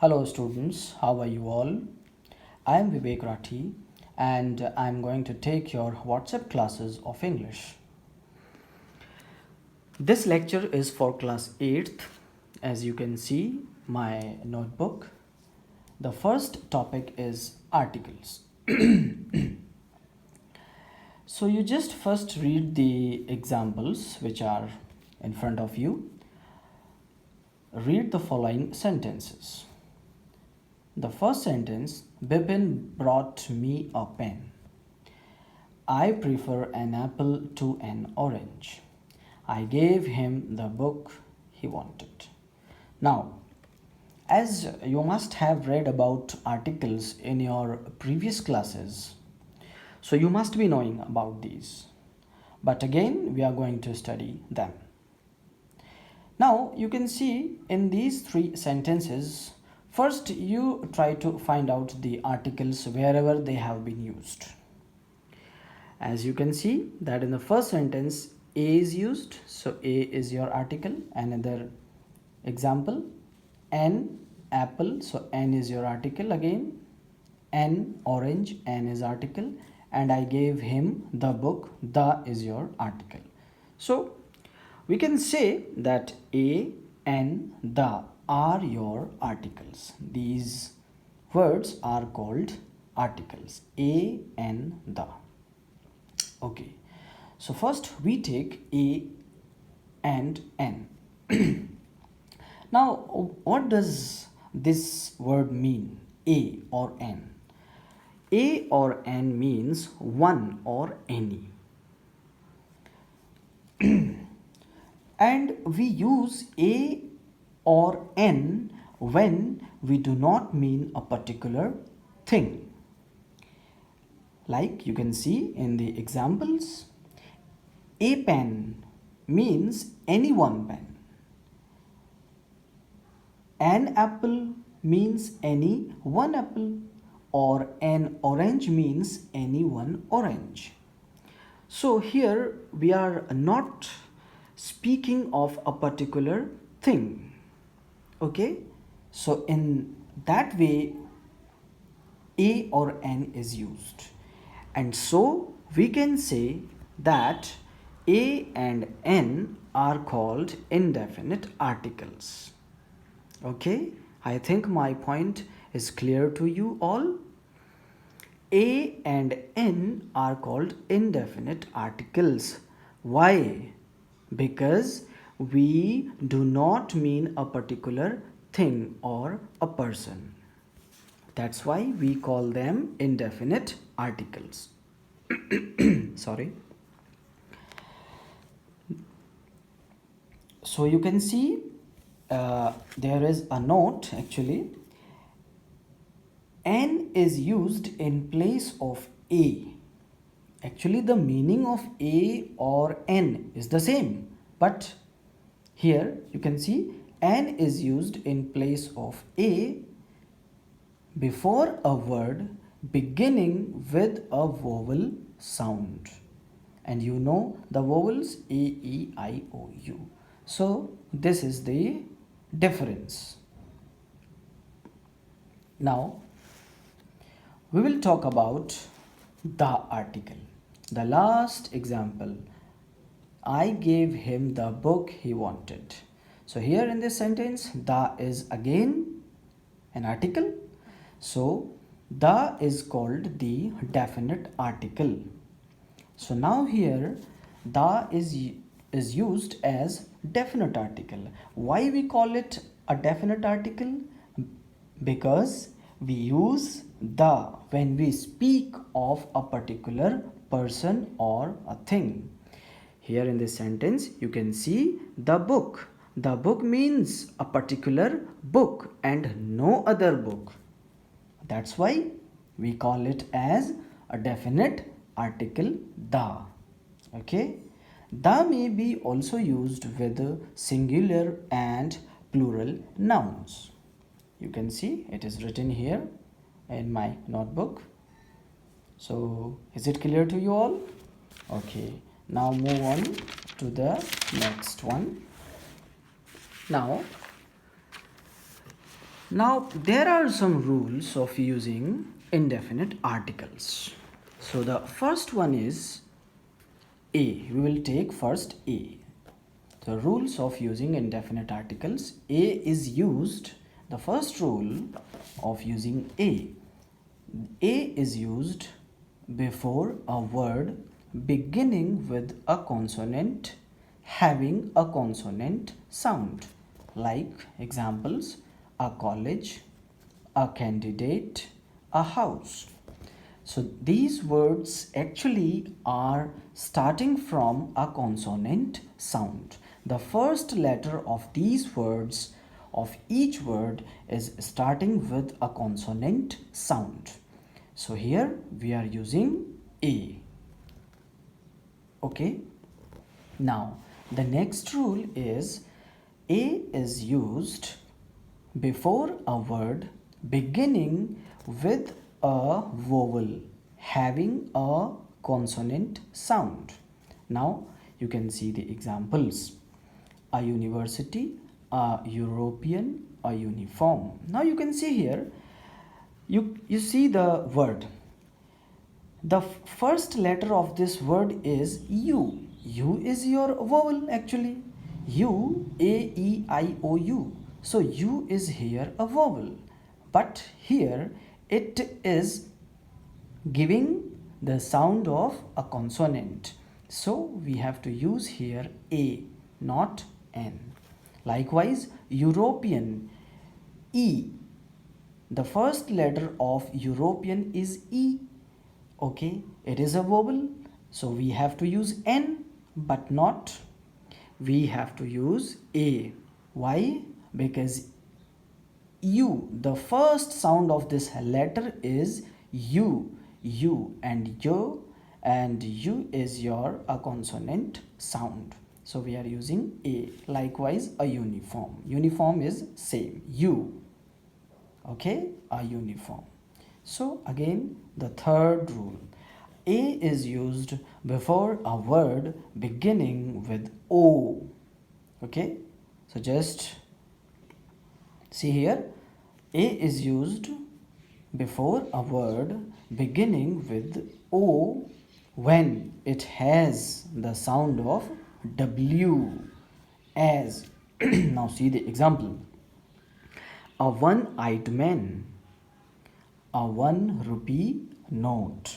Hello students, how are you all? I am Vivek Rathi and I am going to take your WhatsApp classes of English. This lecture is for class 8th. As you can see my notebook. The first topic is articles. So you just first read the examples which are in front of you. Read the following sentences. The first sentence, Bipin brought me a pen. I prefer an apple to an orange. I gave him the book he wanted. Now, as you must have read about articles in your previous classes, so you must be knowing about these. But again, we are going to study them. Now, you can see in these three sentences, first you try to find out the articles wherever they have been used. As you can see that in the first sentence A is used, so A is your article. Another example, N apple, so N is your article again. N orange, N is article, and I gave him the book, the is your article. So we can say that A and the are your articles. These words are called articles, A and the. Okay, so first we take A and N. Now, what does this word mean, A or N? A or N means one or any. And we use A or N when we do not mean a particular thing. Like you can see in the examples, a pen means any one pen. An apple means any one apple, or an orange means any one orange. So here we are not speaking of a particular thing. Okay, so in that way A or N is used, and so we can say that A and N are called indefinite articles. Okay, I think my point is clear to you all. A and N are called indefinite articles. Why? Because we do not mean a particular thing or a person. That's why we call them indefinite articles. Sorry. So you can see there is a note actually. N is used in place of A. Actually, the meaning of A or N is the same, but here you can see N is used in place of A before a word beginning with a vowel sound. And you know the vowels A, E, I, O, U. So this is the difference. Now we will talk about the article. The last example, I gave him the book he wanted. So here in this sentence, the is again an article. So the is called the definite article. So now here the is used as definite article. Why we call it a definite article? Because we use the when we speak of a particular person or a thing. Here in this sentence you can see the book. The book means a particular book and no other book. That's why we call it as a definite article the. Okay, the may be also used with singular and plural nouns. You can see it is written here in my notebook. So is it clear to you all? Okay, now move on to the next one. Now Now, there are some rules of using indefinite articles. So, the first one is A. We will take first A. The rules of using indefinite articles. A is used, the first rule of using A. A is used before a word beginning with a consonant having a consonant sound. Like examples, a college, a candidate, a house. So these words actually are starting from a consonant sound. The first letter of these words, of each word, is starting with a consonant sound. So here we are using A. Okay. Now the next rule is A is used before a word beginning with a vowel having a consonant sound. Now you can see the examples. A university, a European, a uniform. Now you can see here, you see the word. The first letter of this word is U. U is your vowel actually. U, A, E, I, O, U. So U is here a vowel. But here it is giving the sound of a consonant. So we have to use here A, not N. Likewise, European, E. The first letter of European is E. Okay, it is a vowel, so we have to use N, but not, we have to use A. Why? Because U, the first sound of this letter is U, U and U, and U is your a consonant sound. So we are using A. Likewise, a uniform. Uniform is same, U. Okay, a uniform. So again, the third rule. A is used before a word beginning with O. Okay, so just see here, A is used before a word beginning with O when it has the sound of W, as now see the example. A one-eyed man, a 1 rupee note.